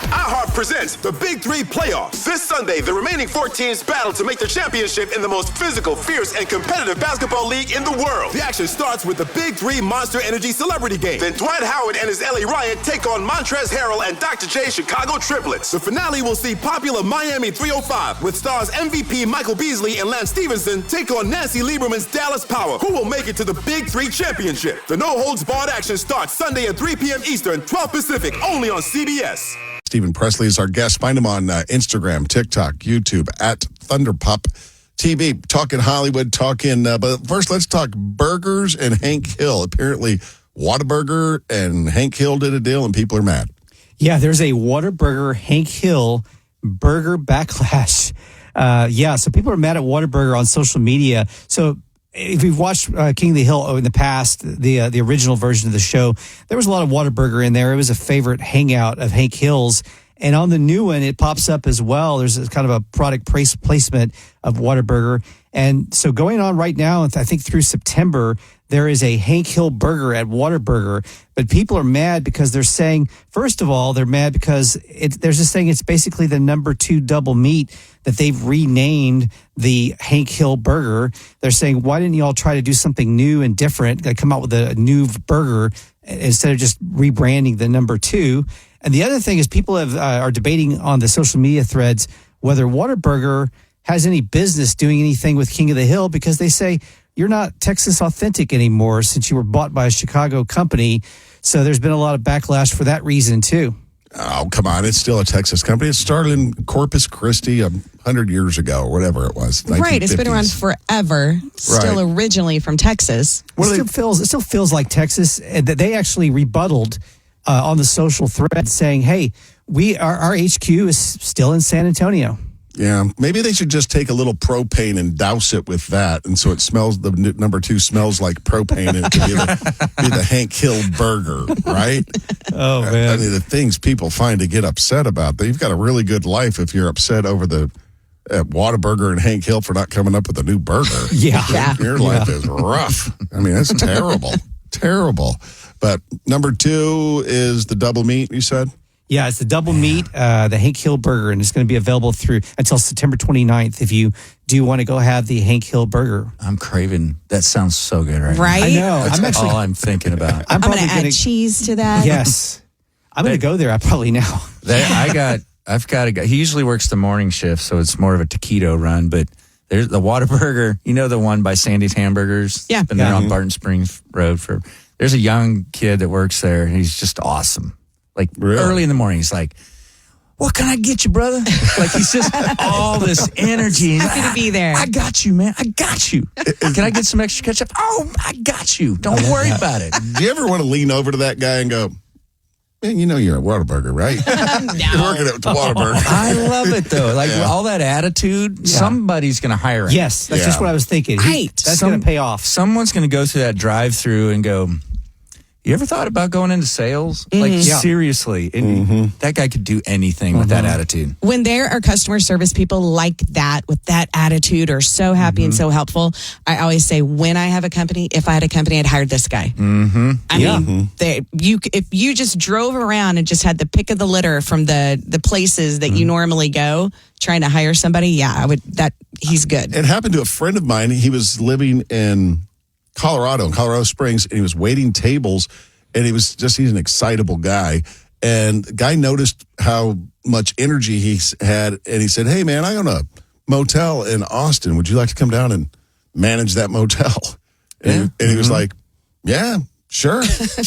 iHeart presents the Big Three Playoffs. This Sunday, the remaining 4 teams battle to make the championship in the most physical, fierce, and competitive basketball league in the world. The action starts with the Big Three Monster Energy Celebrity Game. Then Dwight Howard and his LA Riot take on Montrezl Harrell and Dr. J Chicago Triplets. The finale will see popular Miami 305 with stars MVP Michael Beasley and Lance Stevenson take on Nancy Lieberman's Dallas Power. Who will make it to the Big Three Championship? The no-holds-barred action starts Sunday at 3 p.m. Eastern, 12 Pacific, only on CBS. Steven Presley is our guest. Find him on Instagram, TikTok, YouTube, at Thunderpup TV. Talking Hollywood, but first let's talk burgers and Hank Hill. Apparently, Whataburger and Hank Hill did a deal and people are mad. Yeah, there's a Whataburger, Hank Hill burger backlash. So people are mad at Whataburger on social media. So if you've watched King of the Hill in the past, the original version of the show, there was a lot of Whataburger in there. It was a favorite hangout of Hank Hill's. And on the new one, it pops up as well. There's kind of a product placement of Whataburger. And so going on right now, I think through September, there is a Hank Hill burger at Whataburger. But people are mad because they're saying, first of all, they're mad because they're just saying it's basically the number 2 double meat that they've renamed the Hank Hill burger. They're saying, why didn't you all try to do something new and different, come out with a new burger instead of just rebranding the number 2? And the other thing is people are debating on the social media threads whether Whataburger has any business doing anything with King of the Hill, because they say you're not Texas authentic anymore since you were bought by a Chicago company. So there's been a lot of backlash for that reason, too. Oh, come on. It's still a Texas company. It started in Corpus Christi 100 years ago, or whatever it was. Right. It's been around forever. Still originally from Texas. It still feels like Texas. And they actually rebutted on the social thread saying, hey, our HQ is still in San Antonio. Yeah, maybe they should just take a little propane and douse it with that, and so it smells. The number 2 smells like propane, and it could be the Hank Hill burger, right? Oh man! I mean, the things people find to get upset about. You've got a really good life if you're upset over the Whataburger and Hank Hill for not coming up with a new burger. Yeah, your life is rough. I mean, that's terrible, terrible. But number 2 is the double meat. You said. Yeah, it's the double meat, the Hank Hill burger, and it's going to be available until September 29th if you do want to go have the Hank Hill burger. I'm craving. That sounds so good right now. I know. That's all I'm thinking about. I'm going to add cheese to that. Yes. I'm going to go there probably now. I've got a guy. He usually works the morning shift, so it's more of a taquito run, but there's the Whataburger, the one by Sandy's Hamburgers? Yeah. Been there on Barton Springs Road there's a young kid that works there, and he's just awesome. Like early in the morning, he's like, what can I get you, brother? Like he's just all this energy. Happy to be there. I got you, man. I got you. Can I get some extra ketchup? Oh, I got you. Don't worry about it. Do you ever want to lean over to that guy and go, man, you're at Whataburger, right? You're working at Whataburger. I love it, though. Like all that attitude, somebody's going to hire him. Yes, that's just what I was thinking. Right. That's going to pay off. Someone's going to go through that drive-through and go, you ever thought about going into sales? Like, seriously. That guy could do anything with that attitude. When there are customer service people like that, with that attitude, are so happy and so helpful, I always say, when I have a company, if I had a company, I'd hire this guy. I mean, if you just drove around and just had the pick of the litter from the places that you normally go, trying to hire somebody, he's good. It happened to a friend of mine. He was living in Colorado Springs, and he was waiting tables, and he's an excitable guy. And the guy noticed how much energy he had, and he said, hey, man, I own a motel in Austin. Would you like to come down and manage that motel? And he was like, yeah, sure.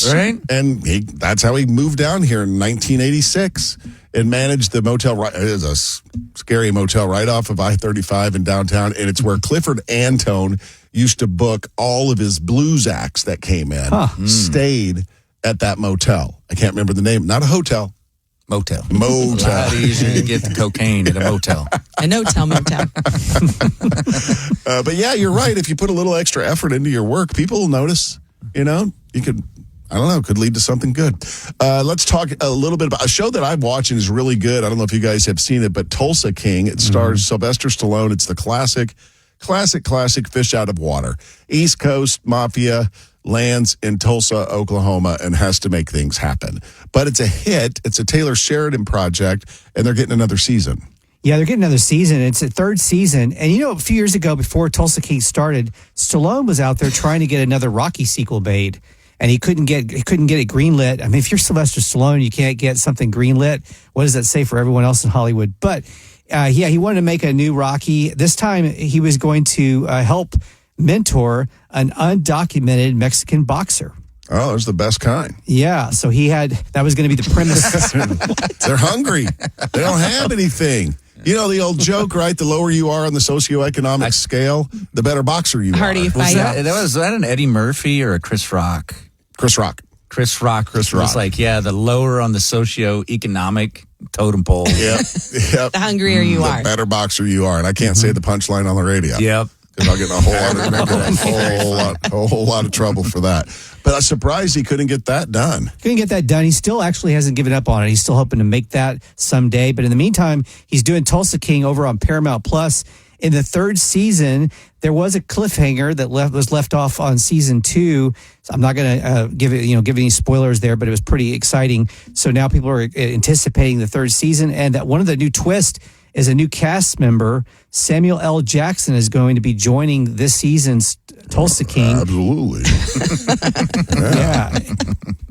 Right? And that's how he moved down here in 1986 and managed the motel. It is a scary motel right off of I-35 in downtown, and it's where Clifford Antone used to book all of his blues acts that came in, stayed at that motel. I can't remember the name. Not a hotel. Motel. A lot easier to get the cocaine at a motel. A no-tell motel. But yeah, you're right. If you put a little extra effort into your work, people will notice. You could, could lead to something good. Let's talk a little bit about a show that I'm watching is really good. I don't know if you guys have seen it, but Tulsa King. It stars Sylvester Stallone. It's the classic Classic fish out of water. East Coast Mafia lands in Tulsa, Oklahoma, and has to make things happen. But it's a hit. It's a Taylor Sheridan project, and they're getting another season. Yeah, they're getting another season. It's a third season. And, a few years ago, before Tulsa King started, Stallone was out there trying to get another Rocky sequel made. And he couldn't get it greenlit. I mean, if you're Sylvester Stallone, you can't get something greenlit. What does that say for everyone else in Hollywood? But, he wanted to make a new Rocky. This time, he was going to help mentor an undocumented Mexican boxer. Oh, those are the best kind. Yeah, so that was going to be the premise. They're hungry. They don't have anything. You know the old joke, right? The lower you are on the socioeconomic scale, the better boxer you Harder are. you fight. Was that an Eddie Murphy or a Chris Rock? Chris Rock. Chris Rock was like, the lower on the socioeconomic totem pole. Yep. The hungrier you are. The better boxer you are. And I can't say the punchline on the radio. Yep. Because I'll get in a whole lot of trouble for that. But I'm surprised he couldn't get that done. He still actually hasn't given up on it. He's still hoping to make that someday. But in the meantime, he's doing Tulsa King over on Paramount Plus. In the third season, there was a cliffhanger that was left off on season 2. So I'm not going to give any spoilers there, but it was pretty exciting. So now people are anticipating the third season, and that one of the new twists is a new cast member. Samuel L. Jackson is going to be joining this season's Tulsa King. Absolutely. Yeah.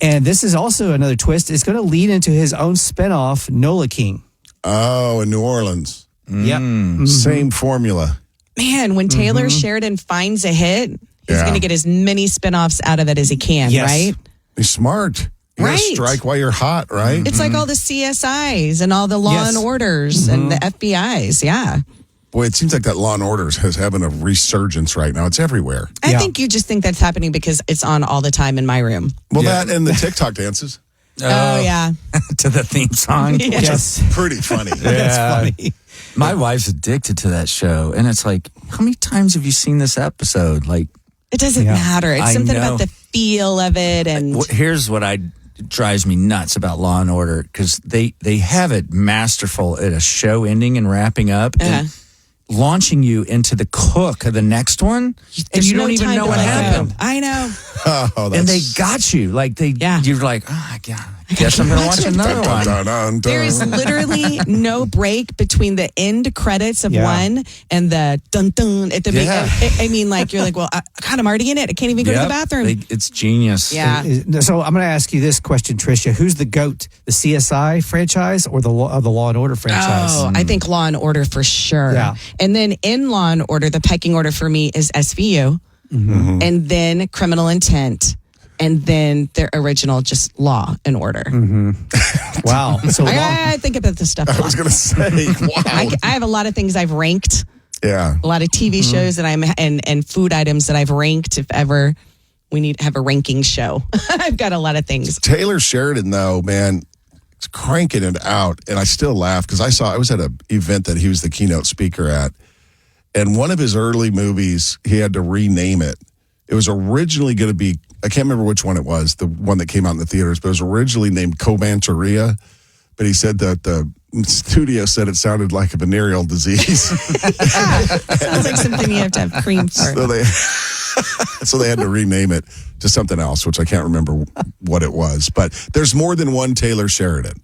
And this is also another twist. It's going to lead into his own spinoff, Nola King. Oh, in New Orleans. Yep. Mm-hmm. Same formula. Man, when Taylor Sheridan finds a hit, he's going to get as many spinoffs out of it as he can, right? He's smart. You gotta strike while you're hot, right? It's like all the CSIs and all the Law and Orders and the FBIs. Yeah. Boy, it seems like that Law and Orders is having a resurgence right now. It's everywhere. I think you just think that's happening because it's on all the time in my room. Well, that and the TikTok dances. Oh, yeah. To the theme song. Yes. Pretty funny. That's funny. My wife's addicted to that show. And it's like, how many times have you seen this episode? Like, it doesn't matter. It's something about the feel of it. And here's what drives me nuts about Law and Order, because they have it masterful at a show ending and wrapping up and launching you into the cook of the next one, and you don't even know what happened. I know. And they got you. Like you're like, oh, God. I guess I'm going to watch another one. There is literally no break between the end credits of one and the dun-dun at the beginning. I mean, like, you're like, well, God, I'm already in it. I can't even go to the bathroom. It's genius. Yeah. So I'm going to ask you this question, Tricia. Who's the GOAT, the CSI franchise or the Law and Order franchise? Oh, I think Law and Order for sure. Yeah. And then in Law and Order, the pecking order for me is SVU, and then Criminal Intent, and then their original just Law and Order. Wow. So I think about this stuff a lot. I was going to say, wow. I have a lot of things I've ranked. Yeah. A lot of TV shows that and food items that I've ranked if ever we need to have a ranking show. I've got a lot of things. Taylor Sheridan, though, man, is cranking it out. And I still laugh because I was at an event that he was the keynote speaker at. And one of his early movies, he had to rename it. It was originally going to be, I can't remember which one it was, the one that came out in the theaters, but it was originally named Comancheria. But he said that the studio said it sounded like a venereal disease. Sounds like something you have to have cream for. So they had to rename it to something else, which I can't remember what it was. But there's more than one Taylor Sheridan.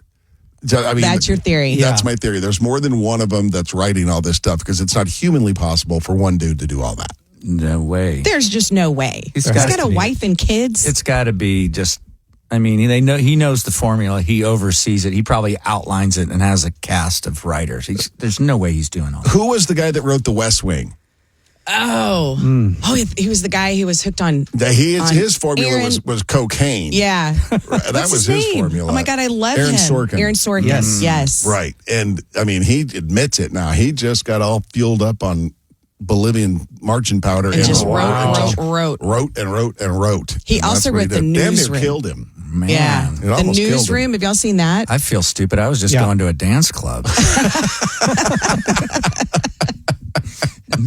I mean, that's your theory. That's my theory. There's more than one of them that's writing all this stuff because it's not humanly possible for one dude to do all that. No way. There's just no way. He's got a wife and kids. It's got to be just, I mean, he knows the formula. He oversees it. He probably outlines it and has a cast of writers. There's no way he's doing all that. Who was the guy that wrote The West Wing? Oh, he was the guy who was hooked on. His formula was cocaine. Yeah, that was his formula. Oh my God, I love Aaron him. Sorkin. Aaron Sorkin. Yes. Right, and I mean, he admits it now. He just got all fueled up on Bolivian marching powder and just wrote. He also wrote The Newsroom. Damn near killed him. Man. Yeah, The Newsroom. Have y'all seen that? I feel stupid. I was just going to a dance club.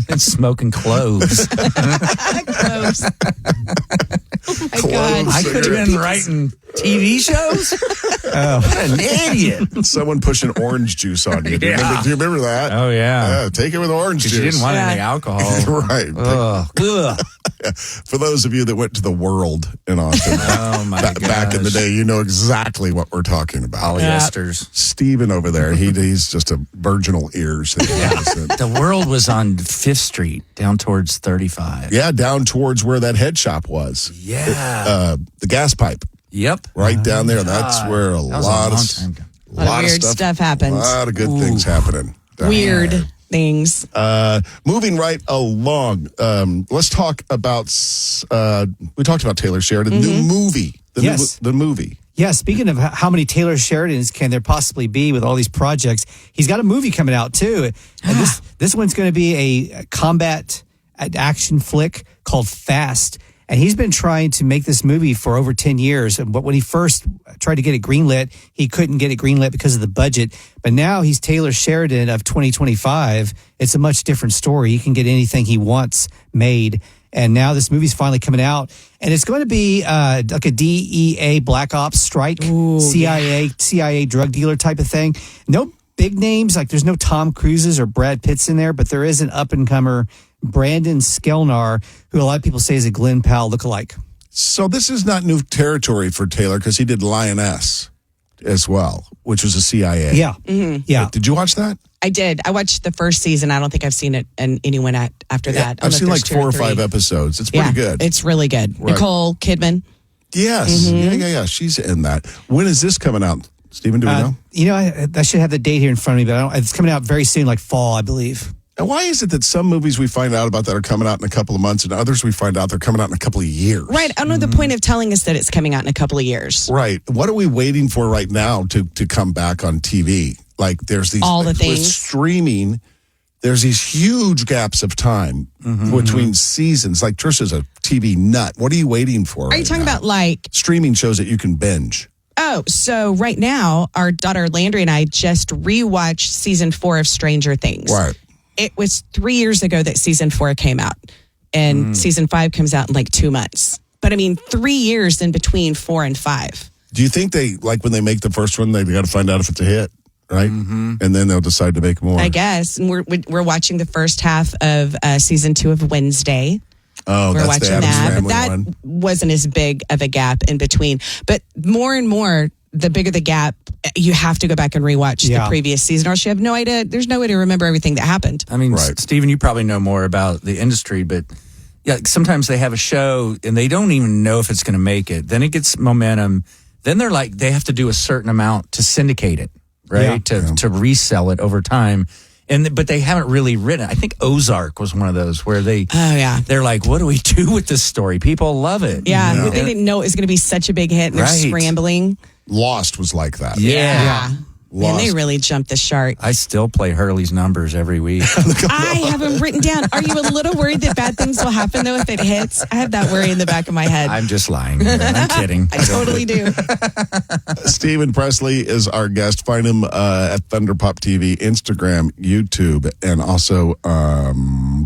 And smoking cloves. Cloves. Oh my God. I could have been writing TV shows? What an idiot. Someone pushing orange juice on you. Do you remember that? Oh, yeah. Take it with orange juice. You didn't want any alcohol. Right. Ugh. For those of you that went to the World in Austin back in the day, you know exactly what we're talking about. Polyesters. Steven over there, he's just a virginal ears. The World was on 5th Street, down towards 35. Yeah, down towards where that head shop was. Yeah. The gas pipe. Yep. Right down there. That's where a lot of weird stuff happened. A lot of good things happening. Weird things. Moving right along. Let's talk about, we talked about Taylor Sheridan, the movie. The movie. Yeah, speaking of how many Taylor Sheridans can there possibly be with all these projects, he's got a movie coming out too. And this one's going to be a combat action flick called Fast. And he's been trying to make this movie for over 10 years. But when he first tried to get it greenlit, he couldn't get it greenlit because of the budget. But now he's Taylor Sheridan of 2025. It's a much different story. He can get anything he wants made. And now this movie's finally coming out. And it's going to be like a DEA Black Ops strike, CIA drug dealer type of thing. No big names. Like there's no Tom Cruises or Brad Pitts in there, but there is an up-and-comer Brandon Skelnar, who a lot of people say is a Glenn Powell lookalike. So this is not new territory for Taylor because he did Lioness as well, which was a CIA. Yeah. Mm-hmm. Yeah. Did you watch that? I did. I watched the first season. I don't think I've seen it and anyone after that. I've seen like 4 or 5 episodes. It's pretty good. It's really good. Right. Nicole Kidman. Yes. Mm-hmm. Yeah. She's in that. When is this coming out? Steven, do we know? You know, I should have the date here in front of me, but it's coming out very soon, like fall, I believe. And why is it that some movies we find out about that are coming out in a couple of months and others we find out they're coming out in a couple of years? Right. I don't know the point of telling us that it's coming out in a couple of years. Right. What are we waiting for right now to come back on TV? Like there's these... All the things. With streaming, there's these huge gaps of time between seasons. Like Trish is a TV nut. What are you waiting for? Are you talking about like... Streaming shows that you can binge. Oh, so right now, our daughter Landry and I just rewatched season 4 of Stranger Things. Right. It was 3 years ago that season 4 came out, and season 5 comes out in like 2 months. But I mean, 3 years in between 4 and 5. Do you think they, like when they make the first one, they got to find out if it's a hit, right? Mm-hmm. And then they'll decide to make more. I guess. And we're watching the first half of season 2 of Wednesday. Oh, we're that's watching the Addams that, Family but that one. wasn't as big of a gap in between. But more and more, the bigger the gap, you have to go back and rewatch the previous season, or else you have no idea. There's no way to remember everything that happened. I mean, Steven, you probably know more about the industry, but yeah, sometimes they have a show and they don't even know if it's going to make it. Then it gets momentum. Then they're like, they have to do a certain amount to syndicate it, right? To resell it over time. But they haven't really written it. I think Ozark was one of those where they're like, what do we do with this story? People love it. Yeah, you know? They didn't know it was going to be such a big hit, and they're scrambling. Lost was like that. Yeah. And they really jumped the shark. I still play Hurley's numbers every week. I have them written down. Are you a little worried that bad things will happen, though, if it hits? I have that worry in the back of my head. I'm just lying. I'm kidding. I totally do. Steven Presley is our guest. Find him at Thunderpop TV, Instagram, YouTube, and also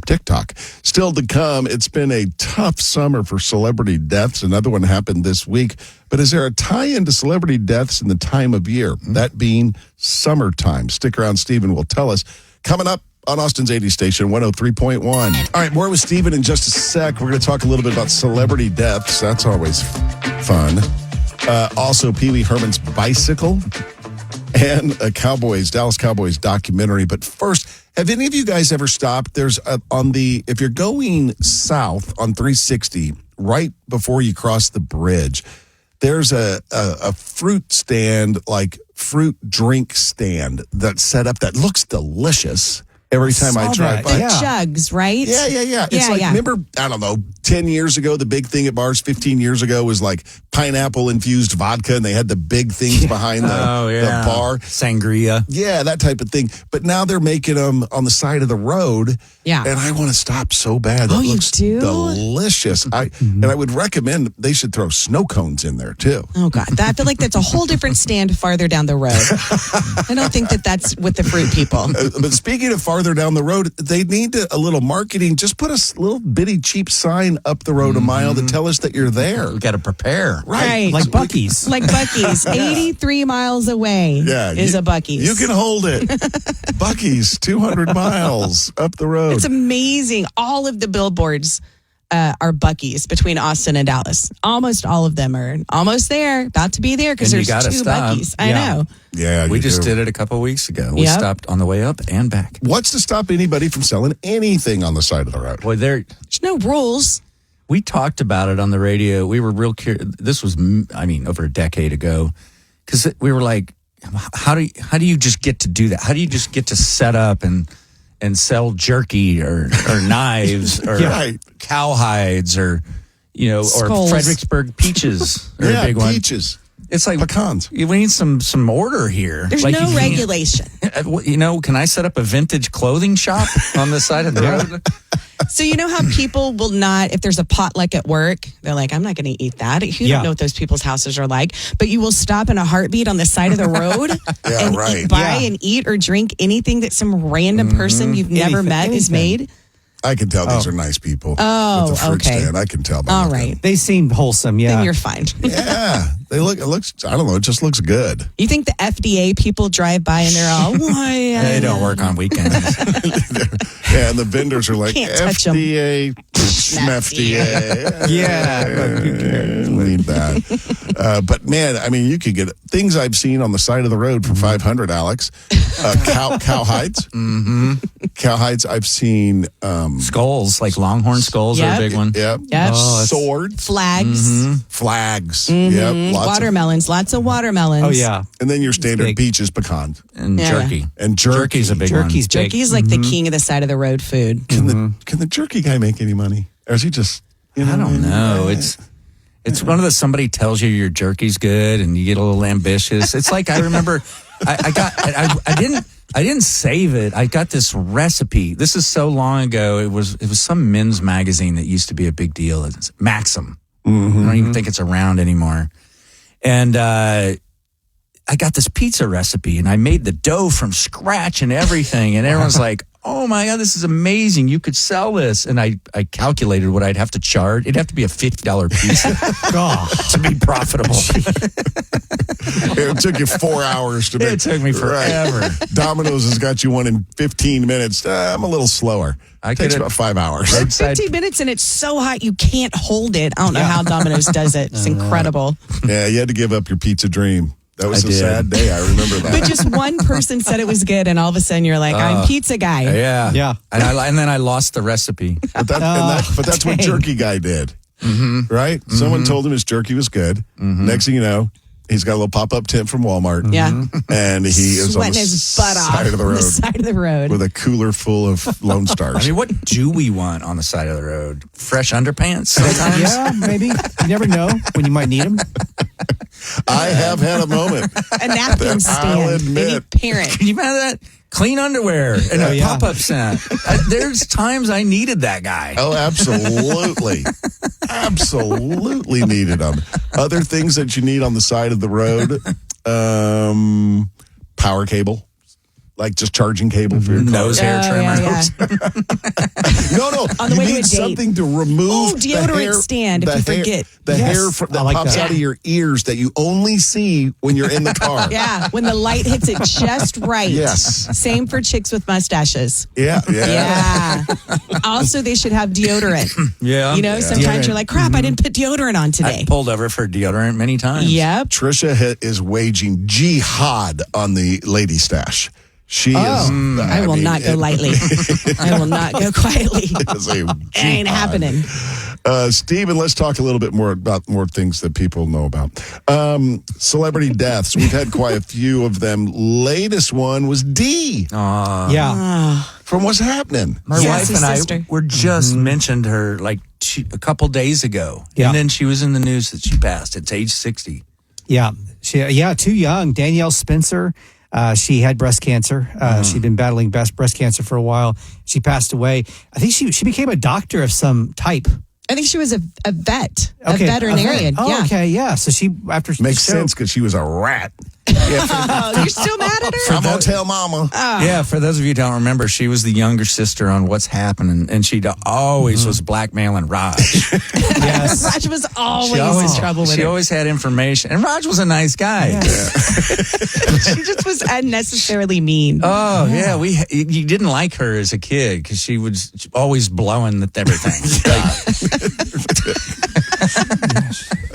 TikTok. Still to come, it's been a tough summer for celebrity deaths. Another one happened this week. But is there a tie-in to celebrity deaths in the time of year? That being summertime. Stick around, Steven will tell us. Coming up on Austin's 80 station, 103.1. All right, more with Steven in just a sec. We're going to talk a little bit about celebrity deaths. That's always fun. Also, Pee Wee Herman's bicycle and a Dallas Cowboys documentary. But first, have any of you guys ever stopped? There's if you're going south on 360, right before you cross the bridge, there's a fruit stand, like fruit drink stand that's set up that looks delicious every time I drive by. The jugs, right? Yeah. It's remember, I don't know, 10 years ago, the big thing at bars 15 years ago was like pineapple-infused vodka, and they had the big things behind the bar. Sangria. Yeah, that type of thing. But now they're making them on the side of the road. Yeah. And I want to stop so bad. That looks delicious. And I would recommend they should throw snow cones in there, too. Oh, God. I feel like that's a whole different stand farther down the road. I don't think that's with the fruit people. But speaking of farther farther down the road, they need a little marketing. Just put a little bitty cheap sign up the road a mile to tell us that you're there. We got to prepare. Right. Like Buc-ee's. Like Buc-ee's. 83 miles away is a Buc-ee's. You can hold it. Buc-ee's, 200 miles up the road. It's amazing. All of the billboards are Buc-ee's between Austin and Dallas. Almost all of them are almost there, about to be there because And you there's gotta 2 stop. Buc-ee's. I know. Yeah, We you just do. did it a couple of weeks ago. We Yep. stopped on the way up and back. What's to stop anybody from selling anything on the side of the road? Boy, There's no rules. we talked about it on the radio. We were real curious. This was, over a decade ago, because we were like, how do you just get to do that? How do you just get to set up and sell jerky or knives or Right. cowhides or or Skulls. Fredericksburg peaches are a big one. peaches. It's like Pecans. We need some order here. There's Like, no you can't- regulation. Can I set up a vintage clothing shop on the side of the road? So you know how people will not, if there's a potluck at work, they're like, I'm not going to eat that. You Yeah. don't know what those people's houses are like. But you will stop in a heartbeat on the side of the road and right. buy Yeah. and eat or drink anything that some random person you've never met is made. I can tell these are nice people. Oh, with the fruit okay. stand. I can tell. by All looking. right. They seem wholesome, yeah. Then you're fine. Yeah, it looks. I don't know. It just looks good. You think the FDA people drive by and they're all, why? They don't work on weekends. Yeah, and the vendors are like Can't touch 'em. FDA, FDA. Yeah. Need that. But man, you could get things I've seen on the side of the road for $500, Alex. Cowhides. Mm-hmm. Cowhides. I've seen. Skulls, like longhorn skulls are a Yep. big one. Yep. Yep. Swords. Flags, Flags. Yep. Lots of, watermelons, lots of watermelons. Oh, yeah. and then your standard big. peaches, pecans, And Yeah. jerky. and jerky. Jerky's a big one. Jerky's big. Jerky is like the king of the side of the road food. Can the jerky guy make any money, or is he just? I don't know. It's one of the somebody tells you your jerky's good and you get a little ambitious. It's like I remember I didn't save it. I got this recipe. This is so long ago. It was some men's magazine that used to be a big deal. It's Maxim. I don't even think it's around anymore. And I got this pizza recipe and I made the dough from scratch and everything. And everyone's like, oh my God, this is amazing. You could sell this. And I calculated what I'd have to charge. It'd have to be a $50 pizza to be profitable. It took you 4 hours to make. It took me forever. Right. Domino's has got you one in 15 minutes. I'm a little slower. It takes about 5 hours. Roadside. 15 minutes and it's so hot you can't hold it. I don't know how Domino's does it. It's incredible. Yeah, you had to give up your pizza dream. That was I a did. sad day. I remember that. But just one person said it was good, and all of a sudden you're like, I'm pizza guy. Yeah. Yeah. And then I lost the recipe. But that's what dang. Jerky Guy did. Right? Someone told him his jerky was good. Next thing you know, he's got a little pop-up tent from Walmart. Yeah. And he is on Sweating the his butt off side of the on road the side of the road. with a cooler full of Lone Stars. I mean, what do we want on the side of the road? Fresh underpants sometimes? Yeah, maybe. You never know when you might need them. I have had a moment. A napkin I'll stand. admit. Maybe parent. Can you imagine that? Clean underwear and a yeah. pop-up scent. There's times I needed that guy. Oh, absolutely. Absolutely needed them. Other things that you need on the side of the road, power cable. Like just charging cable for your car. Nose hair trimmer. No. On the you way to a need date. something to remove Oh, deodorant the hair, stand, if the you hair- forget. The Yes. hair that I like pops that. out of your ears that you only see when you're in the car. Yeah, when the light hits it just right. Yes. Same for chicks with mustaches. Yeah. Yeah. Also, they should have deodorant. Yeah. You know, sometimes you're like, crap, I didn't put deodorant on today. I pulled over for deodorant many times. Yep. Trisha is waging jihad on the lady stash. She is. I will not go lightly. I will not go quietly. Is a It ain't jihad. happening. Stephen, let's talk a little bit more about more things that people know about. Celebrity deaths. We've had quite a few of them. Latest one was Dee. Yeah. From What's Happening. My Yes, wife his and sister. I were just mentioned her like a couple days ago. Yeah. And then she was in the news that she passed at age 60. Yeah. Too young. Danielle Spencer. She had breast cancer. She'd been battling breast cancer for a while. She passed away. I think she became a doctor of some type. I think she was a vet, Okay, a veterinarian. Oh, yeah. okay, yeah. So she after Makes the show- sense because she was a rat. You're still mad at her? I'm going to tell Mama. Yeah, for those of you who don't remember, she was the younger sister on What's Happening, and she always was blackmailing Raj. Yes. Raj was always in trouble with She her. always had information, and Raj was a nice guy. She just was unnecessarily mean. Oh yeah, you didn't like her as a kid because she was always blowing at everything.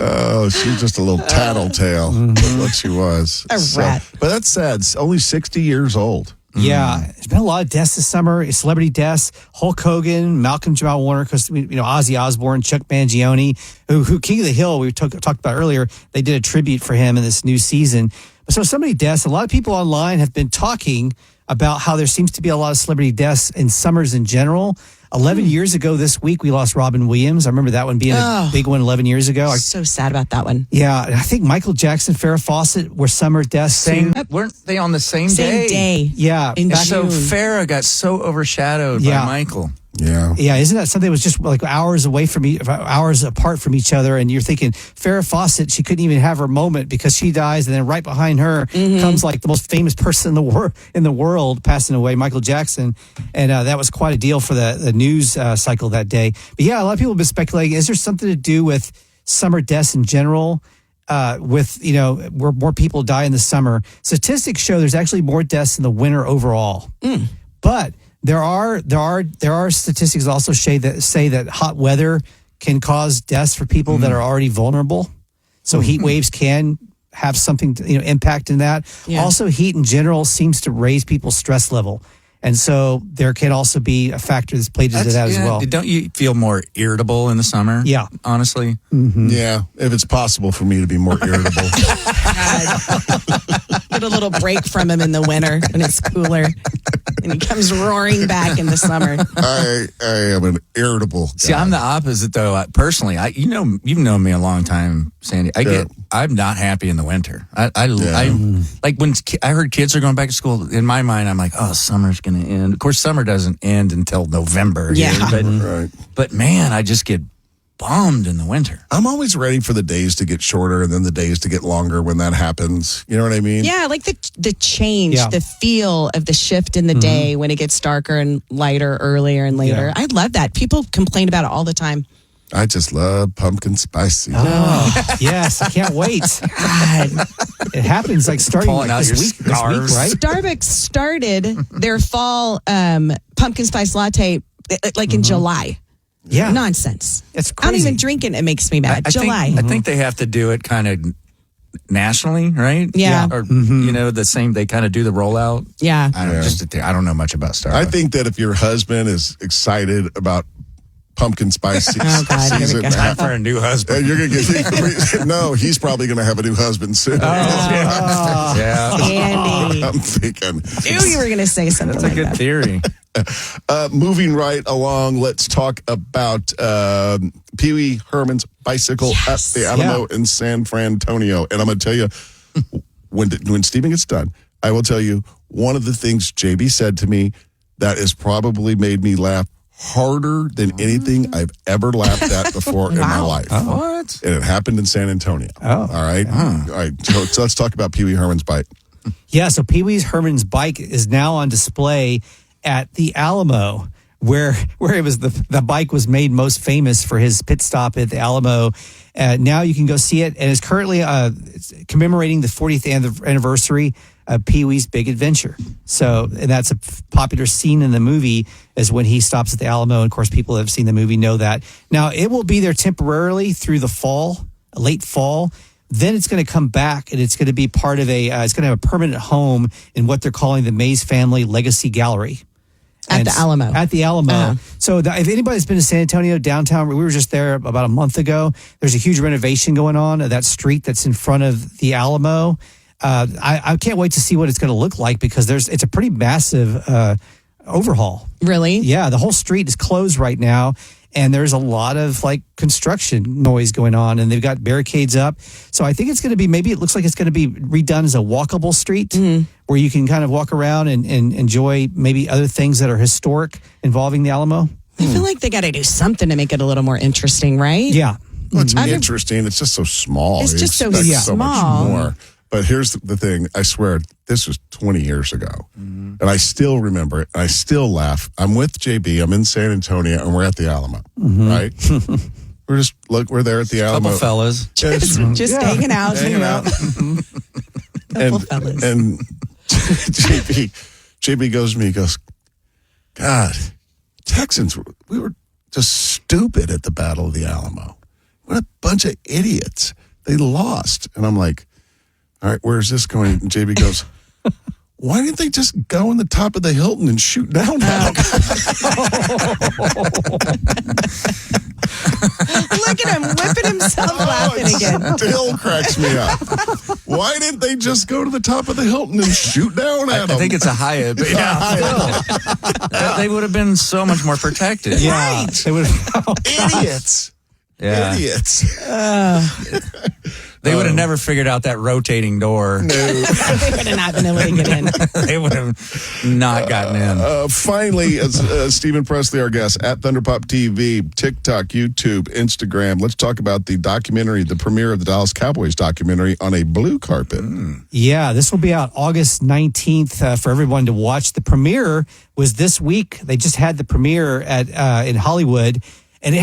Oh, she's just a little tattletale. That's what she was. A rat. But that's sad. It's only 60 years old. Yeah, there's been a lot of deaths this summer. Celebrity deaths: Hulk Hogan, Malcolm Jamal Warner, because Ozzy Osbourne, Chuck Mangione, who King of the Hill we talked about earlier. They did a tribute for him in this new season. So many deaths. A lot of people online have been talking about how there seems to be a lot of celebrity deaths in summers in general. 11 years ago this week, we lost Robin Williams. I remember that one being a big one 11 years ago. So sad about that one. Yeah, and I think Michael Jackson, Farrah Fawcett were summer deaths. Weren't they on the same Same day. Yeah. In So June. Farrah got so overshadowed by Michael. Yeah. Yeah, isn't that something that was just like hours apart from each other? And you're thinking, Farrah Fawcett, she couldn't even have her moment because she dies, and then right behind her comes like the most famous person in the world passing away, Michael Jackson, and that was quite a deal for the news cycle that day. But yeah, a lot of people have been speculating: is there something to do with summer deaths in general? With where more people die in the summer, statistics show there's actually more deaths in the winter overall, but there are statistics that also say that hot weather can cause deaths for people that are already vulnerable. So heat waves can have something impact in that. Yeah. Also, heat in general seems to raise people's stress level, and so there can also be a factor that's played into that as well. Don't you feel more irritable in the summer? Yeah. Honestly. Yeah, if it's possible for me to be more irritable. Get a little break from him in the winter when it's cooler, and he comes roaring back in the summer. I am an irritable guy. See, I'm the opposite though. Personally, you've known me a long time, Sandy. I'm not happy in the winter. I like when I heard kids are going back to school. In my mind, I'm like, oh, summer's going to end. Of course, summer doesn't end until November. Yeah. Right. But man, I just get bummed in the winter. I'm always ready for the days to get shorter and then the days to get longer when that happens. You know what I mean? Yeah, I like the change, Yeah. the feel of the shift in the day when it gets darker and lighter earlier and later. Yeah. I love that. People complain about it all the time. I just love pumpkin spicy. Oh, yes, I can't wait. God. It happens like starting Pulling out this your week, scarves. right? Starbucks started their fall pumpkin spice latte like in July. Yeah. Nonsense. It's I don't crazy. even drink it. It makes me mad. I July. think they have to do it kind of nationally, right? Yeah. Or the same. They kind of do the rollout. Yeah. I don't know much about Starbucks. I think that if your husband is excited about pumpkin spice Oh, God, here we season, go. time for a new husband. you're gonna get no. He's probably gonna have a new husband soon. Yeah, Andy. I'm thinking. Knew you were going to say something that's a like good that. theory. Moving right along, let's talk about Pee Wee Herman's bicycle at the Alamo in San Francisco. And I'm going to tell you, when Steven gets done, I will tell you one of the things JB said to me that has probably made me laugh harder than anything I've ever laughed at before in my life. What? And it happened in San Antonio. All right. All right. So let's talk about Pee Wee Herman's bike. Yeah, so Pee Wee Herman's bike is now on display at the Alamo, where it was the bike was made most famous for his pit stop at the Alamo. Now you can go see it, and it's currently commemorating the 40th anniversary of Pee Wee's Big Adventure. So, and that's a popular scene in the movie is when he stops at the Alamo. And of course, people that have seen the movie know that. Now, it will be there temporarily through the fall, late fall. Then it's going to come back, and it's going to be part of it's going to have a permanent home in what they're calling the Mays Family Legacy Gallery. At the Alamo. At the Alamo. So if anybody's been to San Antonio downtown, we were just there about a month ago. There's a huge renovation going on of that street that's in front of the Alamo. I can't wait to see what it's going to look like because it's a pretty massive overhaul. Really? Yeah, the whole street is closed right now. And there's a lot of construction noise going on, and they've got barricades up. So I think it's going to be, maybe it looks like it's going to be redone as a walkable street where you can kind of walk around and enjoy maybe other things that are historic involving the Alamo. I feel like they got to do something to make it a little more interesting, right? Yeah. Well, it's interesting. It's just so small. It's You just so expect so small. much more. But here's the thing. I swear, this was 20 years ago. And I still remember it. I still laugh. I'm with JB. I'm in San Antonio, and we're at the Alamo, right? We're there at the Alamo. Couple fellas. Just hanging out. Hanging out. And JB goes to me, he goes, God, Texans, we were just stupid at the Battle of the Alamo. What a bunch of idiots. They lost. And I'm like, all right, where's this going? And JB goes, why didn't they just go on the top of the Hilton and shoot down at them? Look at him whipping himself laughing again. Still cracks me up. Why didn't they just go to the top of the Hilton and shoot down at them? I think it's a Hyatt, but still. They would have been so much more protected. Yeah. Right. They would Idiots. Yeah. Idiots. They would have never figured out that rotating door. No. They would have not been able to get in. They would have not gotten in. Finally, Steven Presley, our guest, at Thunderpop TV, TikTok, YouTube, Instagram. Let's talk about the documentary, the premiere of the Dallas Cowboys documentary on a blue carpet. Yeah, this will be out August 19th for everyone to watch. The premiere was this week. They just had the premiere at in Hollywood, and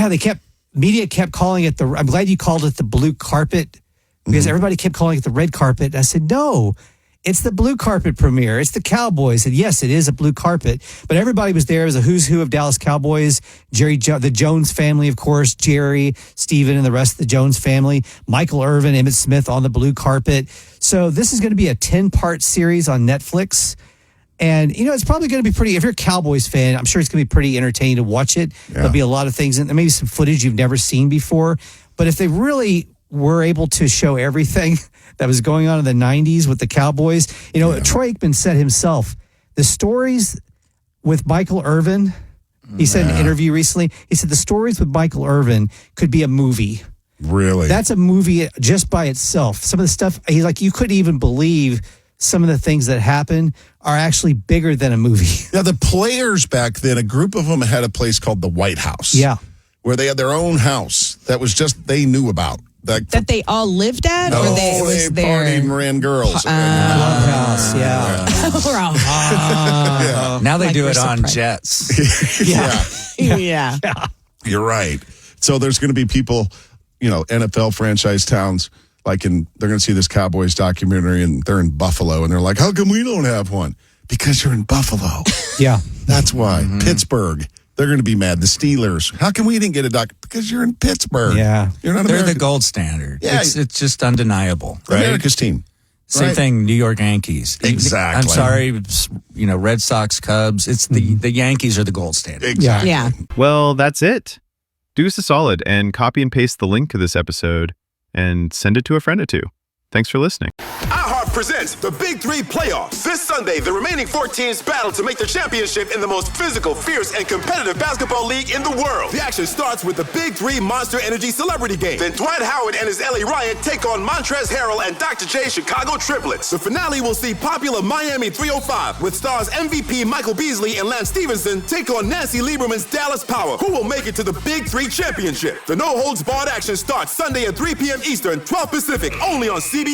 media kept calling it I'm glad you called it the blue carpet, because everybody kept calling it the red carpet. And I said, no, it's the blue carpet premiere. It's the Cowboys. And yes, it is a blue carpet, but everybody was there. It was a who's who of Dallas Cowboys. The Jones family, of course, Jerry, Steven, and the rest of the Jones family. Michael Irvin, Emmitt Smith on the blue carpet. So this is going to be a 10-part series on Netflix. And, it's probably going to be if you're a Cowboys fan, I'm sure it's going to be pretty entertaining to watch it. Yeah. There'll be a lot of things, and maybe some footage you've never seen before. But if they really were able to show everything that was going on in the 90s with the Cowboys, Troy Aikman said himself, the stories with Michael Irvin, he said in an interview recently, he said the stories with Michael Irvin could be a movie. Really? That's a movie just by itself. Some of the stuff, he's like, you couldn't even believe some of the things that happen are actually bigger than a movie. Now, the players back then, a group of them had a place called the White House. Yeah. Where they had their own house that was just, they knew about. That they all lived at? No, or they partied and ran girls. House, yeah. Now they Like do we're it on surprised. jets. Yeah. You're right. So there's going to be people, NFL franchise towns, they're going to see this Cowboys documentary, and they're in Buffalo, and they're like, how come we don't have one? Because you're in Buffalo. Yeah. That's why. Pittsburgh. They're going to be mad. The Steelers. How come we didn't get a doc? Because you're in Pittsburgh. Yeah. You're not They're American. the gold standard. Yeah. It's just undeniable, right? America's team. Same thing, New York Yankees. Exactly. I'm sorry, Red Sox, Cubs. It's the Yankees are the gold standard. Exactly. Yeah. Well, that's it. Do us a solid and copy and paste the link to this episode and send it to a friend or two. Thanks for listening. iHeart presents the Big Three Playoffs. This Sunday, the remaining 4 teams battle to make the championship in the most physical, fierce, and competitive basketball league in the world. The action starts with the Big Three Monster Energy Celebrity Game. Then Dwight Howard and his LA Riot take on Montrezl Harrell and Dr. J Chicago Triplets. The finale will see popular Miami 305 with stars MVP Michael Beasley and Lance Stevenson take on Nancy Lieberman's Dallas Power, who will make it to the Big Three Championship. The no-holds-barred action starts Sunday at 3 p.m. Eastern, 12 Pacific, only on CBS.